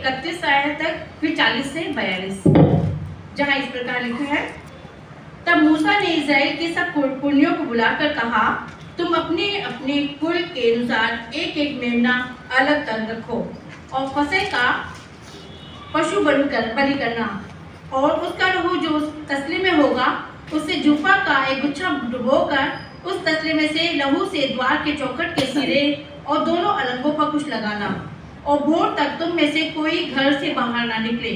31 आयत तक, फिर 40 से 42, जहाँ इस प्रकार लिखा है, तब मूसा ने इस्राएल के सब पुरनियों को बुलाकर कहा, तुम अपने अपने कुल के अनुसार एक एक मेमना अलग कर रखो और फसह का पशु बलि करना, और उसका लहू जो उस तसले में होगा उससे जुफा का एक गुच्छा डुबोकर उस तसले में से लहू से द्वार के चौखट के सिरे और दोनों अलंगों पर कुछ लगाना, और भोर तक तुम में से कोई घर से बाहर ना निकले,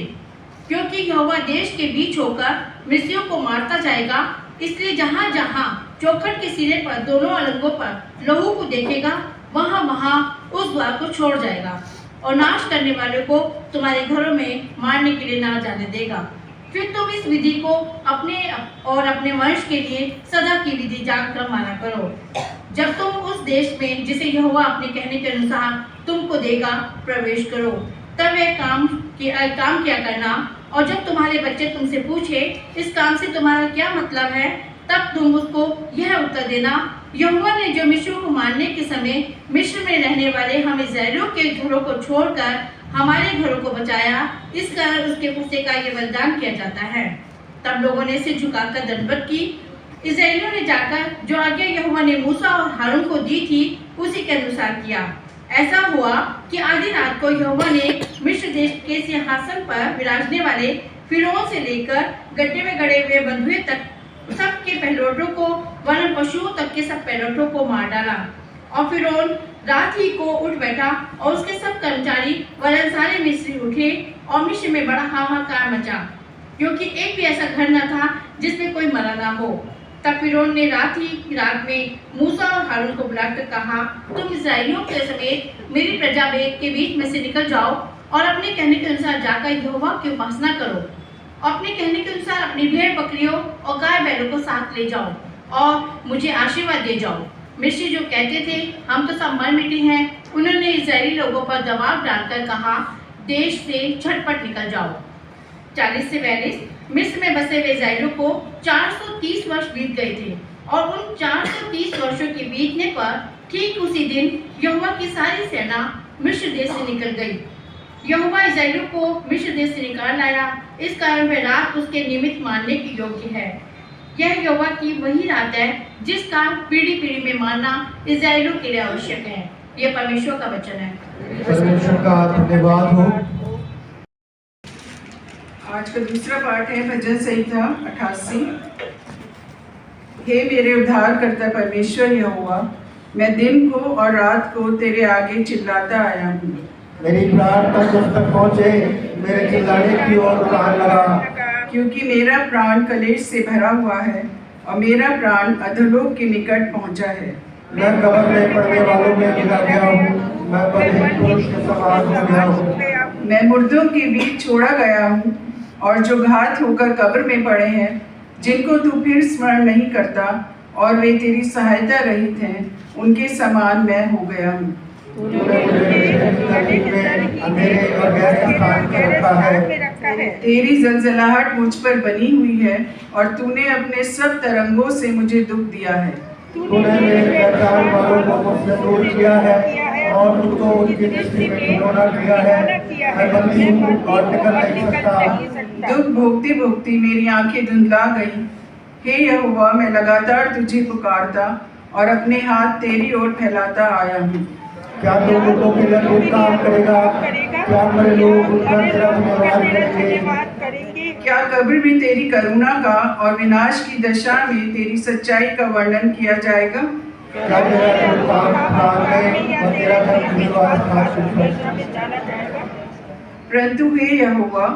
क्योंकि यहोवा देश के बीच होकर मिस्रियों को मारता जाएगा। इसलिए जहाँ जहाँ चौखट के सिरे पर दोनों अलंगों पर लहू को देखेगा, वहाँ वहाँ उस द्वार को छोड़ जाएगा, और नाश करने वाले को तुम्हारे घरों में मारने के लिए ना जाने देगा। फिर तुम इस विधि को अपने और अपने वंश के लिए सदा की विधि जानकर माना करो। जब तुम उस देश में जिसे यहोवा अपने कहने के अनुसार तुमको देगा प्रवेश करो, तब वह काम किया करना, और जब तुम्हारे बच्चे तुमसे पूछे इस काम से तुम्हारा क्या मतलब है, तब तुम उसको यह उत्तर देना, यहोवा ने जो मिस्रियों को मारने के समय मिस्र में रहने वाले हम इस्राएलियों के घरों को छोड़कर हमारे घरों को बचाया, इस कारण उसके पुस्ते का ये वरदान किया जाता है। तब लोगों ने सिर झुकाकर दंडवत की। इस्राएलियों ने जाकर जो आज्ञा यहोवा ने मूसा और हारून को दी थी उसी के अनुसार किया। ऐसा हुआ कि आधी रात को यहोवा ने मिस्र देश के सिंहासन पर विराजने वाले फिरौन से लेकर गड्ढे में गड़े हुए बंधुए तक सबके पहलौठों को, वरन पशुओं तक के सब पहलौठों को मार डाला। और फिरौन रात ही को उठ बैठा और उसके सब कर्मचारी वरन सारे मिस्री उठे, और मिस्र में बड़ा हाहाकार मचा, क्योंकि एक भी ऐसा घर न था जिसमें कोई मरा ना हो। तब फिरौन ने रात में मूसा और हारून को बुलाकर कहा, तुम इस्राएलियों के समेत मेरी प्रजा के बीच में से निकल जाओ और अपने कहने के अनुसार जाकर यहोवा की उपासना करो। अपने कहने के अनुसार अपनी भेड़ बकरियों और गाय बैलों को साथ ले जाओ और मुझे आशीर्वाद दे जाओ। मिस्री जो कहते थे हम तो सब मर मिटे हैं, उन्होंने इस्राएली लोगों पर दबाव डालकर कहा, देश से झटपट निकल जाओ। 40 से 42 मिस्र में बसे हुए इस्राएलियों को 430 वर्ष बीत गए थे, और उन 430 वर्षों के बीतने पर ठीक उसी दिन यहोवा की सारी सेना मिस्र देश से निकल गई। यहोवा इस्राएलियों को मिस्र देश से निकाल लाया, इस कारण वह रात उसके निमित्त मानने की योग्य है। यह यहोवा की वही रात है जिसका पीढ़ी पीढ़ी में मानना इस्राएलियों के लिए आवश्यक है। यह परमेश्वर का वचन है। परमेश्वर का धन्यवाद हो। आज का दूसरा पाठ है भजन संहिता 88। हे मेरे उद्धारकर्ता परमेश्वर यहोवा, मैं दिन को और रात को तेरे आगे चिल्लाता आया हूँ। मेरी प्रार्थना तुझ तक पहुँचे, मेरे चिल्लाने की ओर कान लगा। क्योंकि मेरा प्राण कलेश से भरा हुआ है और मेरा प्राण अधोलोक के निकट पहुँचा है। मैं कब्र में पड़ने वालों में गिरा गया हूँ, मैं बलहीन पुरुष के समान हो गया हूँ। मैं मुर्दों के बीच छोड़ा गया हूँ, और जो घात होकर कब्र में पड़े हैं, जिनको तू फिर स्मरण नहीं करता और वे तेरी सहायता रहित हैं, उनके समान मैं हो गया हूँ। तेरी जलजलाहट मुझ पर बनी हुई है, और तूने अपने सब तरंगों से मुझे दुख दिया है। तूने मेरे पहचान वालों को मुझसे दूर किया है और तुझको उनकी दृष्टि में घिनौना किया है। मैं बंदी हूँ और निकल नहीं सकता। दुख भोगते भोगते मेरी आंखें धुंधला गई। हे यहोवा, मैं लगातार तुझे पुकारता और अपने हाथ तेरी ओर फैलाता आया हूँ। क्या तू मुर्दों के लिए कोई काम करेगा? क्या मेरे लोग उनका तेरा धन्यवाद करेंगे? क्या कब्र में तेरी करुणा का और विनाश की दशा में तेरी सच्चाई का वर्णन किया जाएगा? क्या तेरा काम है और तेरा धन्यवाद? परंतु हे यहोवा,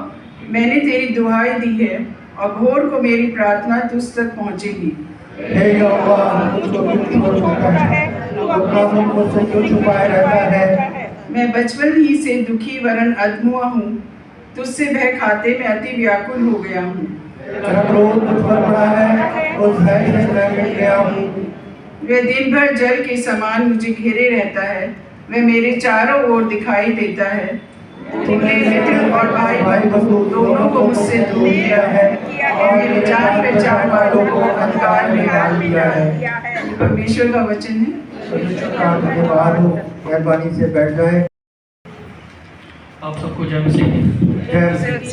मैंने तेरी दुहाई दी है और भोर को मेरी प्रार्थना तुझ तक पहुँचेगी। हे यहोवा, तुझको क्यों छोड़ देता है? तू अपना मुख मुझसे क्यों छुपाए रहता है? मैं बचपन ही से दुखी वरन अधमुआ हूँ, तुझसे भय खाते में अति व्याकुल हो गया हूँ। तेरा क्रोध मुझ पर पड़ा है, उस भय से मैं मिट गया हूँ। वह दिन भर जल के समान मुझे घेरे रहता है, वह मेरे चारों ओर दिखाई देता है। तूने मित्र और भाई दोनों को मुझसे दूर किया है और मेरे जान पहचान वालों को अंधकार में डाल दिया है। परमेश्वर का वचन है। परमेश्वर का धन्यवाद हो। मेहरबानी से बैठ जाए। आप सबको जय मसीह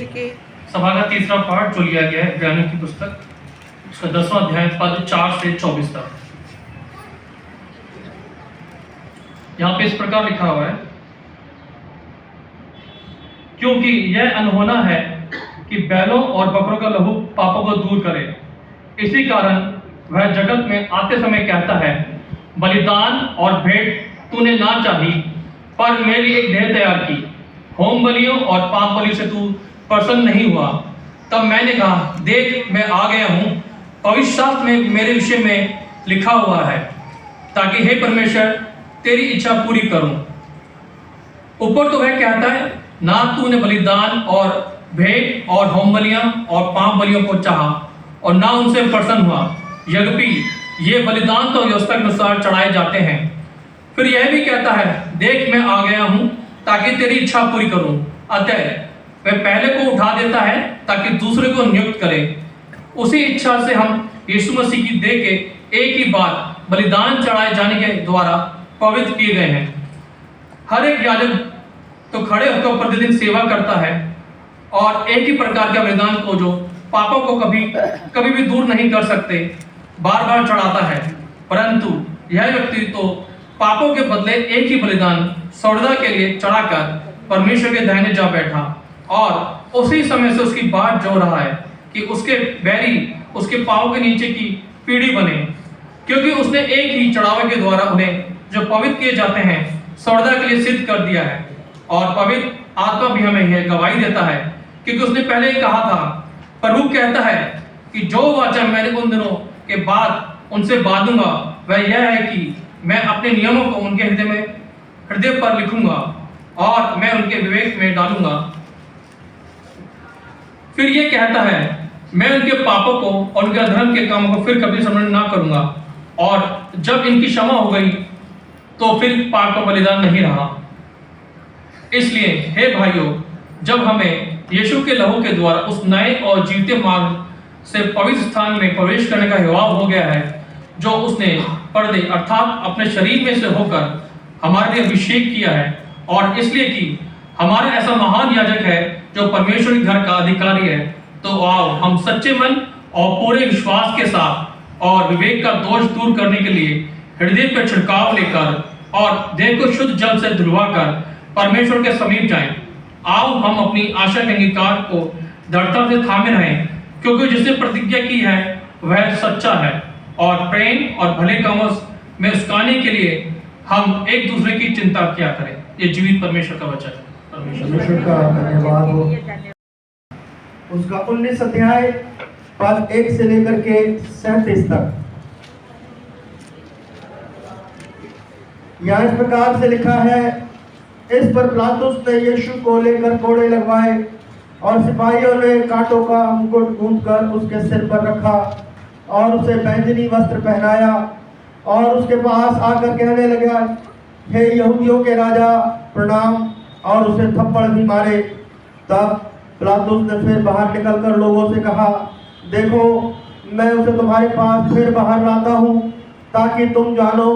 की। सभा का तीसरा पाठ जो लिया गया है इब्रानियों की पुस्तक, उसका 10वां अध्याय पद 4 से 24 तक। यहाँ पे इस प्रकार लिखा हुआ है, क्योंकि यह अनहोना है कि बैलों और बकरों का लहू पापों को दूर करे, इसी कारण वह जगत में आते समय कहता है, बलिदान और भेंट तूने ना चाही, पर मेरी एक देह तैयार की। होम बलियों और पाप बलियों से तू प्रसन्न नहीं हुआ। तब मैंने कहा, देख मैं आ गया हूँ, पवित्र शास्त्र में मेरे विषय में लिखा हुआ है, ताकि हे परमेश्वर तेरी इच्छा पूरी करूं। ऊपर तो वह कहता है, ना तूने बलिदान और भेंट और होम बलियां और पाप बलियों को चाहा और ना उनसे प्रसन्न हुआ, यद्यपि ये बलिदान तो व्यवस्था के अनुसार चढ़ाए जाते हैं। फिर यह भी कहता है, देख मैं आ गया हूं ताकि तेरी इच्छा पूरी करूं। अतः वह पहले को उठा देता है ताकि दूसरे को नियुक्त करे। उसी इच्छा से हम यीशु मसीह की देह के एक ही बार बलिदान चढ़ाए जाने के द्वारा पवित्र किए गए हैं। हर एक याजक तो खड़े होकर प्रतिदिन सेवा करता है और एक ही प्रकार के बलिदान को, जो पापों को कभी भी दूर नहीं कर सकते, बार बार चढ़ाता है। परंतु यह व्यक्ति तो पापों के बदले एक ही बलिदान सौदा के लिए चढ़ाकर परमेश्वर के दाहिने जा बैठा, और उसी समय से उसकी बाट जो रहा है कि उसके बैरी उसके पांव के नीचे की पीढ़ी बने, क्योंकि उसने एक ही चढ़ावे के द्वारा उन्हें जो पवित्र किए जाते हैं सौदा के लिए सिद्ध कर दिया है। और पवित्र आत्मा भी हमें यह गवाही देता है, क्योंकि उसने पहले ही कहा था, प्रभु कहता है कि जो वाचा मैंने उन दिनों के बाद उनसे बांधूंगा वह यह है कि मैं अपने नियमों को उनके हृदय पर लिखूंगा और मैं उनके विवेक में डालूंगा। फिर यह कहता है, मैं उनके पापों को और उनके अधर्म के कामों को फिर कभी स्मरण ना करूंगा, और जब इनकी क्षमा हो गई तो फिर पाप का बलिदान नहीं रहा। इसलिए हे भाइयों, जब हमें यीशु के लहू के द्वारा उस नए और जीते मार्ग से पवित्र स्थान में प्रवेश करने का हिवाब हो गया है, जो उसने पर्दे अर्थात अपने शरीर में से होकर हमारे लिए अभिषेक किया है, और इसलिए कि हमारा ऐसा महान याजक है जो परमेश्वर के घर का अधिकारी है, तो आओ हम सच्चे मन और पूरे विश्वास के साथ और विवेक का दोष दूर करने के लिए हृदय पर छिड़काव लेकर और देह को शुद्ध जल से धुलवाकर परमेश्वर के समीप जाएं। आओ हम अपनी आशा के अंगीकार को दृढ़ता से थामे रहें, क्योंकि जिसने प्रतिज्ञा की है वह सच्चा है, और प्रेम और भले कामों में उसकाने के लिए हम एक दूसरे की चिंता किया करें। ये जीवित परमेश्वर का वचन है। परमेश्वर का धन्यवाद हो। उसका 19 अध्याय पद 1 से लेकर के 37 तक यहाँ इस प्रकार से लिखा है, इस पर पिलातुस ने यीशु को लेकर कोड़े लगवाए और सिपाहियों ने कांटों का मुकुट गूंथकर उसके सिर पर रखा और उसे बैंजनी वस्त्र पहनाया और उसके पास आकर कहने लगा, हे यहूदियों के राजा प्रणाम, और उसे थप्पड़ भी मारे। तब पिलातुस ने फिर बाहर निकलकर लोगों से कहा, देखो मैं उसे तुम्हारे पास फिर बाहर लाता हूँ, ताकि तुम जानो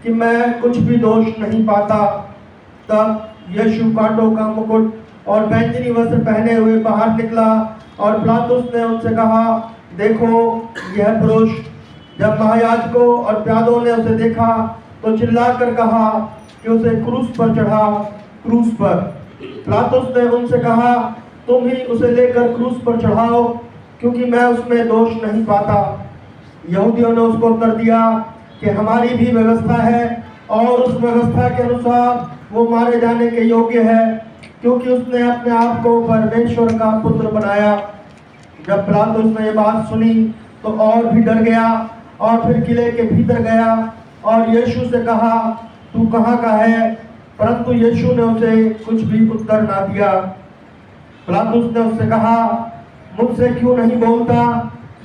कि मैं कुछ भी दोष नहीं पाता। तब यीशु कांटों का मुकुट और बैंजनी वस्त्र पहने हुए बाहर निकला, और पिलातुस ने उनसे कहा, देखो यह पुरुष। जब महायाजकों और प्यादों ने उसे देखा तो चिल्लाकर कहा कि उसे क्रूस पर चढ़ा, क्रूस पर। पिलातुस ने उनसे कहा, तुम ही उसे लेकर क्रूस पर चढ़ाओ, क्योंकि मैं उसमें दोष नहीं पाता। यहूदियों ने उसको उत्तर दिया कि हमारी भी व्यवस्था है और उस व्यवस्था के अनुसार वो मारे जाने के योग्य है, क्योंकि उसने अपने आप को परमेश्वर का पुत्र बनाया। जब पिलातुस ने ये बात सुनी तो और भी डर गया और फिर किले के भीतर गया और यीशु से कहा, तू कहाँ का है? परंतु यीशु ने उसे कुछ भी उत्तर ना दिया। पिलातुस ने उससे कहा, मुझसे क्यों नहीं बोलता?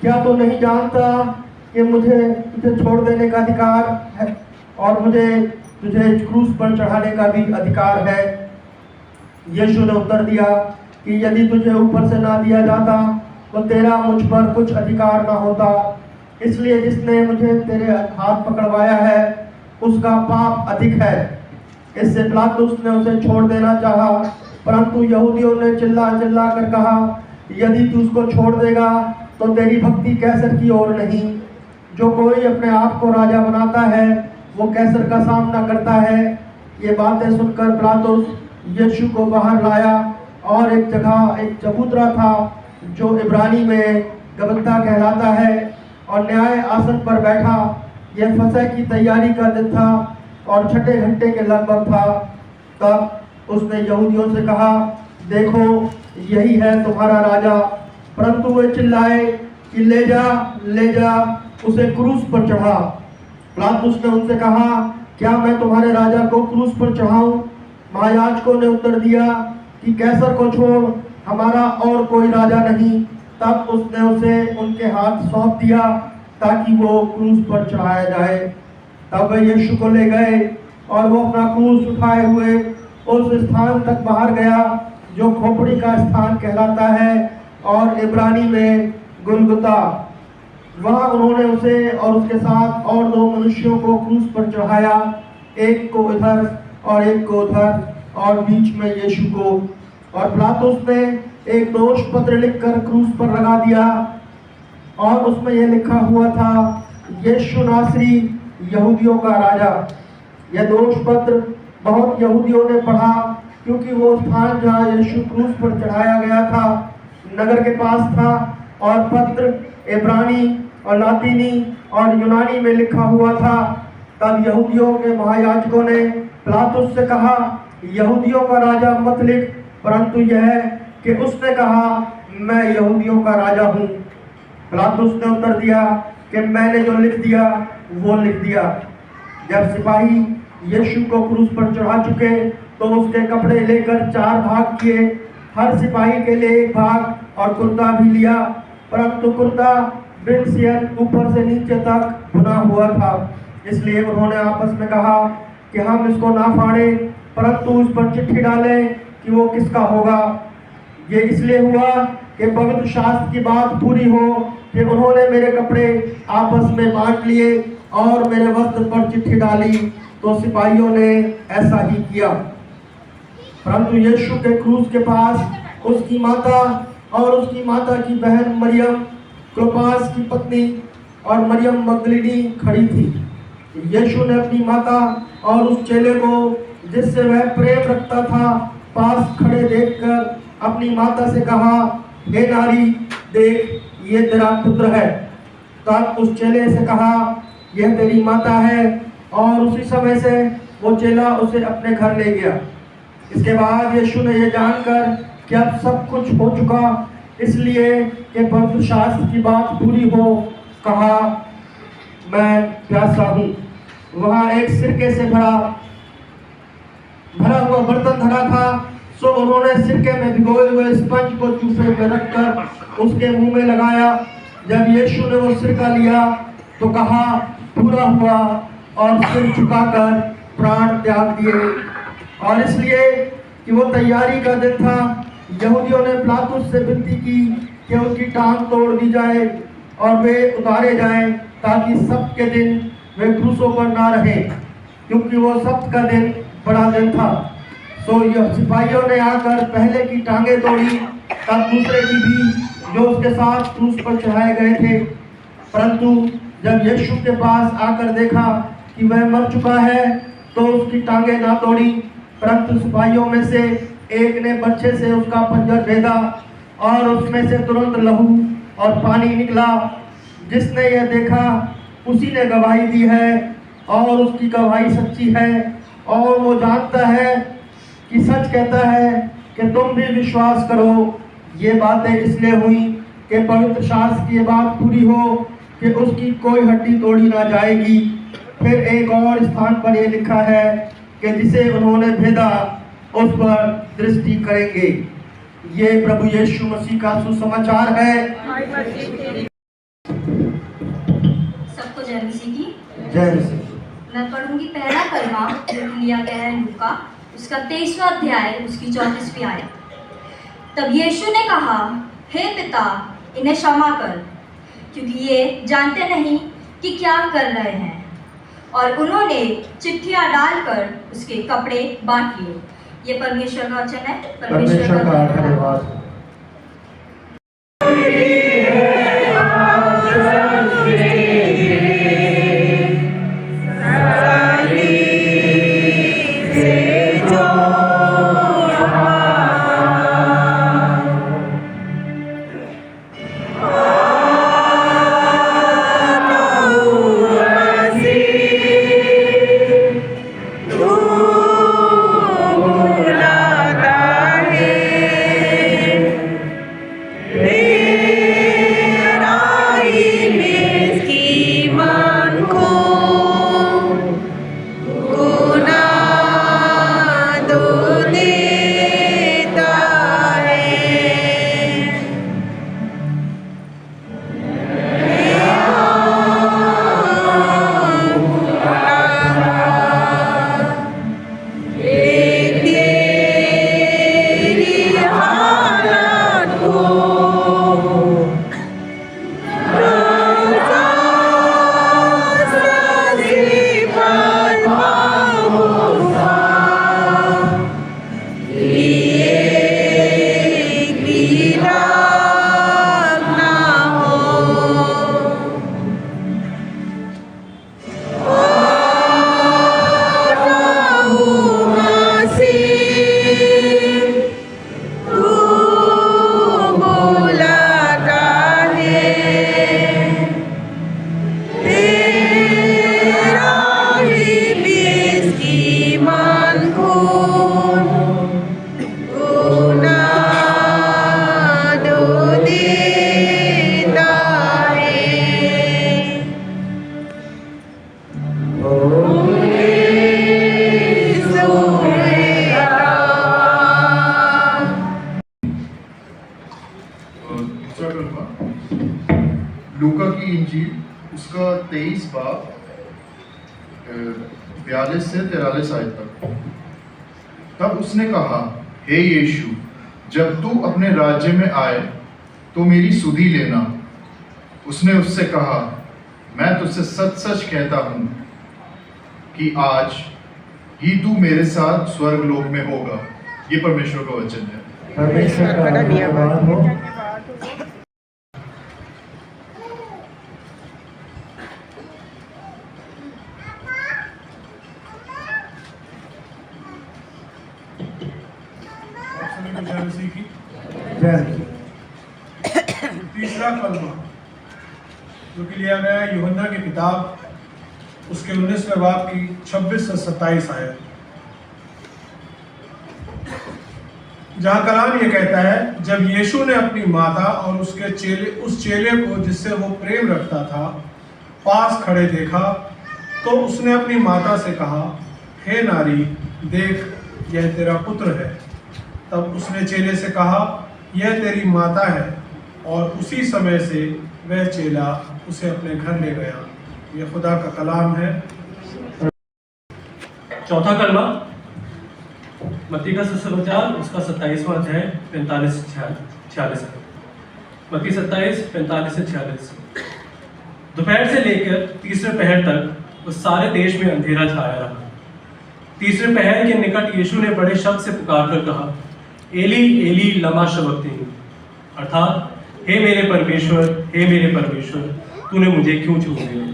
क्या तू नहीं जानता कि मुझे तुझे छोड़ देने का अधिकार है और मुझे तुझे क्रूस पर चढ़ाने का भी अधिकार है? यीशु ने उत्तर दिया कि यदि तुझे ऊपर से ना दिया जाता तो तेरा मुझ पर कुछ अधिकार ना होता। इसलिए जिसने मुझे तेरे हाथ पकड़वाया है उसका पाप अधिक है। इससे पिलातुस ने उसे छोड़ देना चाहा, परंतु यहूदियों ने चिल्ला चिल्ला कर कहा, यदि तू उसको छोड़ देगा तो तेरी भक्ति कैसर की ओर नहीं। जो कोई अपने आप को राजा बनाता है वो कैसर का सामना करता है। ये बातें सुनकर पिलातुस यीशु को बाहर लाया और एक जगह एक चबूतरा था जो इब्रानी में गबत्ता कहलाता है, और न्याय आसन पर बैठा। यह फसह की तैयारी का दिन था और 6 घंटे के लगभग था। तब उसने यहूदियों से कहा, देखो यही है तुम्हारा राजा। परंतु वे चिल्लाए कि ले जा, उसे क्रूस पर चढ़ा। पिलातुस ने उनसे कहा, क्या मैं तुम्हारे राजा को क्रूस पर चढ़ाऊं? महायाजकों ने उत्तर दिया कि कैसर को छोड़, हमारा और कोई राजा नहीं। तब उसने उसे उनके हाथ सौंप दिया ताकि वो क्रूस पर चढ़ाया जाए। तब वे यीशु को ले गए और वो अपना क्रूस उठाए हुए उस स्थान तक बाहर गया जो खोपड़ी का स्थान कहलाता है और इब्रानी में गुलगुता। वहाँ उन्होंने उसे और उसके साथ और 2 मनुष्यों को क्रूस पर चढ़ाया, एक को इधर और एक को उधर, और बीच में यीशु को। और पिलातुस ने एक दोष पत्र लिखकर क्रूस पर लगा दिया और उसमें यह लिखा हुआ था, यीशु नासरी यहूदियों का राजा। यह दोष पत्र बहुत यहूदियों ने पढ़ा क्योंकि वो स्थान जहाँ यीशु क्रूस पर चढ़ाया गया था नगर के पास था, और पत्र इब्रानी और लातीनी और यूनानी में लिखा हुआ था। तब यहूदियों के महायाजकों ने पिलातुस से कहा, यहूदियों का राजा मत लिख, परंतु यह कि उसने कहा, मैं यहूदियों का राजा हूँ। पिलातुस ने उत्तर दिया कि मैंने जो लिख दिया वो लिख दिया। जब सिपाही यीशु को क्रूस पर चढ़ा चुके तो उसके कपड़े लेकर 4 भाग किए, हर सिपाही के लिए 1 भाग, और कुर्ता भी लिया, परंतु कुर्ता बिन सियन ऊपर से नीचे तक बुना हुआ था। इसलिए उन्होंने आपस में कहा कि हम इसको ना फाड़े, परंतु उस पर चिट्ठी डालें कि वो किसका होगा। ये इसलिए हुआ कि पवित्र शास्त्र की बात पूरी हो कि उन्होंने मेरे कपड़े आपस में बांट लिए और मेरे वस्त्र पर चिट्ठी डाली। तो सिपाहियों ने ऐसा ही किया। परंतु यीशु के क्रूस के पास उसकी माता और उसकी माता की बहन मरियम, क्लोपास की पत्नी, और मरियम मगदलीनी खड़ी थी। यीशु ने अपनी माता और उस चेले को जिससे वह प्रेम रखता था पास खड़े देखकर अपनी माता से कहा, हे नारी, देख ये तेरा पुत्र है। तब उस चेले से कहा, यह तेरी माता है, और उसी समय से वो चेला उसे अपने घर ले गया। इसके बाद यीशु ने यह जानकर कि अब सब कुछ हो चुका, इसलिए कि पवित्र शास्त्र की बात पूरी हो, कहा, मैं प्यासा हूँ। वहाँ एक सिरके से भरा हुआ बर्तन धरा था, सो उन्होंने सिरके में भिगोए हुए स्पंज को चूफे में रखकर उसके मुंह में लगाया। जब यीशु ने वो सिरका लिया तो कहा, पूरा हुआ, और सिर झुकाकर प्राण त्याग दिए। और इसलिए कि वो तैयारी का दिन था, यहूदियों ने पिलातुस से विनती की कि उनकी टांग तोड़ दी जाए और वे उतारे जाएं, ताकि सब्त के दिन वे क्रूसों पर ना रहें, क्योंकि वो सब्त का दिन बड़ा दिन था। सो यह सिपाहियों ने आकर पहले की टांगें तोड़ी, तब दूसरे की भी, जो उसके साथ क्रूस पर चढ़ाए गए थे। परंतु जब यीशु के पास आकर देखा कि वह मर चुका है तो उसकी टांगें ना तोड़ी, परंतु सिपाहियों में से एक ने बर्छे से उसका पंजर भेदा और उसमें से तुरंत लहू और पानी निकला। जिसने यह देखा उसी ने गवाही दी है, और उसकी गवाही सच्ची है, और वो जानता है कि सच कहता है कि तुम भी विश्वास करो। ये बातें इसलिए हुई कि पवित्र शास्त्र की बात पूरी हो कि उसकी कोई हड्डी तोड़ी ना जाएगी। फिर एक और स्थान पर यह लिखा है कि जिसे उन्होंने भेदा उस पर दृष्टि करेंगे। ये प्रभु यीशु मसीह का सुसमाचार है। सबको जय मसीह की। जय मसीह। मैं पढ़ूंगी पहला कलमा जो लिया गया है लूका, उसका 23वां अध्याय, उसकी 34वीं आयत। तब यीशु ने कहा, हे पिता, इन्हें क्षमा कर, क्योंकि ये जानते नहीं कि क्या कर रहे हैं। और उन्होंने चिट्ठियाँ डालकर उसके कपड़े बांट लिए। ये परमेश्वर का वचन है। परमेश्वर का धन्यवाद। लूका की इंजील उसका 23 बाब 42 से 43 आयत तक। तब उसने कहा, हे यीशु, जब तू अपने राज्य में आए तो मेरी सुधि लेना। उसने उससे कहा, मैं तुझसे सच सच कहता हूँ कि आज ही तू मेरे साथ स्वर्गलोक में होगा। ये परमेश्वर का वचन है। परमेश्वर का धन्यवाद हो। तीसरा कलमा जो कि लिया गया है यूहन्ना की किताब उसके 19वें बाब की 26 से 27 आयत, जहाँ कलाम ये कहता है, जब यीशु ने अपनी माता और उसके उस चेले को जिससे वो प्रेम रखता था पास खड़े देखा तो उसने अपनी माता से कहा, हे नारी, देख यह तेरा पुत्र है। तब उसने चेले से कहा, यह तेरी माता है। और उसी समय से वह चेला उसे अपने घर ले गया। यह खुदा का कलाम है। चौथा कलमा मत्ती का सुसमाचार उसका 27वां अध्याय 45 से 46। मत्ती 27 45 से 46। दोपहर से लेकर तीसरे पहर तक उस सारे देश में अंधेरा छाया रहा। तीसरे पहर के निकट यीशु ने बड़े शब्द से पुकार कर कहा, एली एली लमा शबक्तनी, अर्थात हे मेरे परमेश्वर, हे मेरे परमेश्वर, तूने मुझे क्यों छोड़ दिया।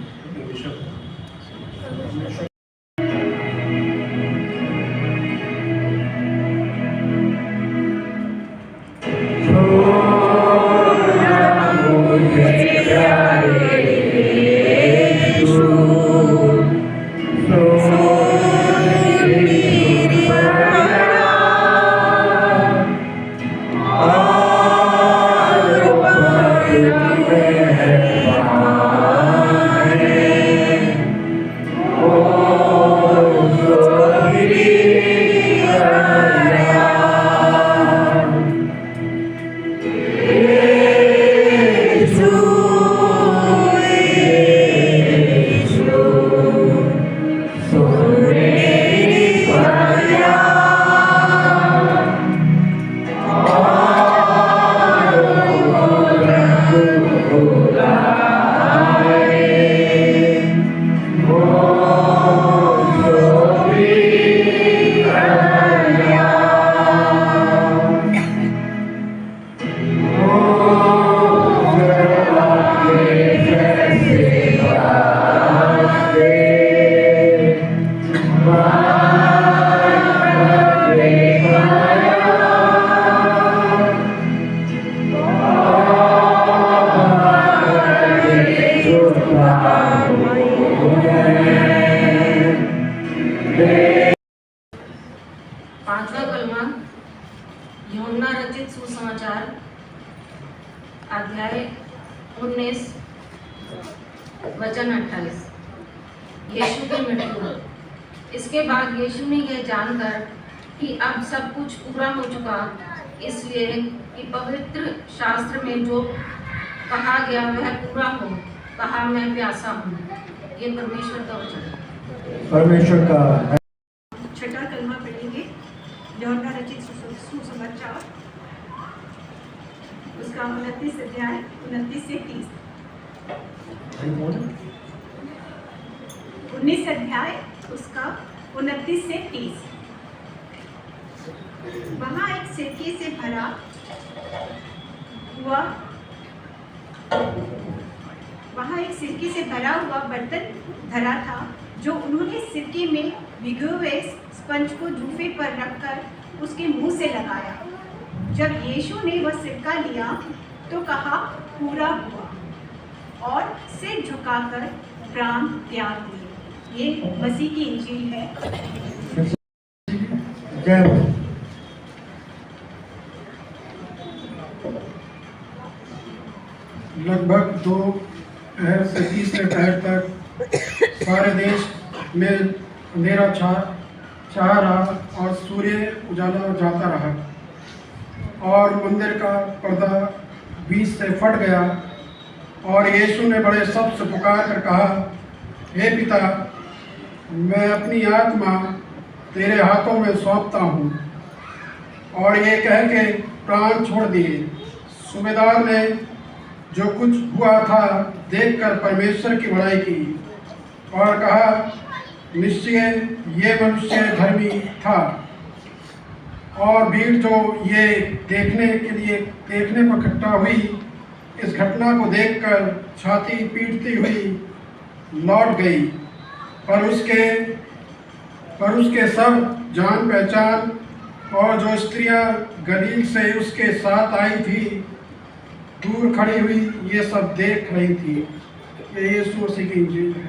Oh 19 वचन 28। यीशु की मृत्यु। इसके बाद यीशु ने यह जानकर कि अब सब कुछ पूरा हो चुका, इसलिए कि पवित्र शास्त्र में जो कहा गया वह पूरा हो, कहा मैं प्यासा हूँ। ये परमेश्वर का वचन है। परमेश्वर का छठा कलमा पढ़ेंगे। यूहन्ना रचित सुसमाचार उसका 29 अध्याय 29 से 30। 19 अध्याय उसका 29 से 30। वहाँ एक सिरके से भरा हुआ बर्तन धरा था, जो उन्होंने सिरके में भिगोए हुए स्पंज को जूफे पर रखकर उसके मुंह से लगाया। जब यीशु ने वह सिरका लिया तो कहा, पूरा हुआ, और सिर झुकाकर प्राण त्याग दिए। ये मसीह की इंजील है। जय लगभग 2 पहर से 30 पहर तक सारे देश में अंधेरा छा रहा और सूर्य उजाला जाता रहा और मंदिर का पर्दा बीच से फट गया। और यीशु ने बड़े शब्द से पुकार कर कहा, हे पिता, मैं अपनी आत्मा तेरे हाथों में सौंपता हूँ। और ये कह के प्राण छोड़ दिए। सूबेदार ने जो कुछ हुआ था देखकर परमेश्वर की बड़ाई की और कहा, निश्चय ये मनुष्य धर्मी था। और भीड़ जो ये देखने पर इकट्ठा हुई, इस घटना को देखकर छाती पीटती हुई लौट गई। पर उसके सब जान पहचान और जो स्त्रियां गलील से उसके साथ आई थी, दूर खड़ी हुई ये सब देख रही थी। ये यीशु मसीह की इंजील है।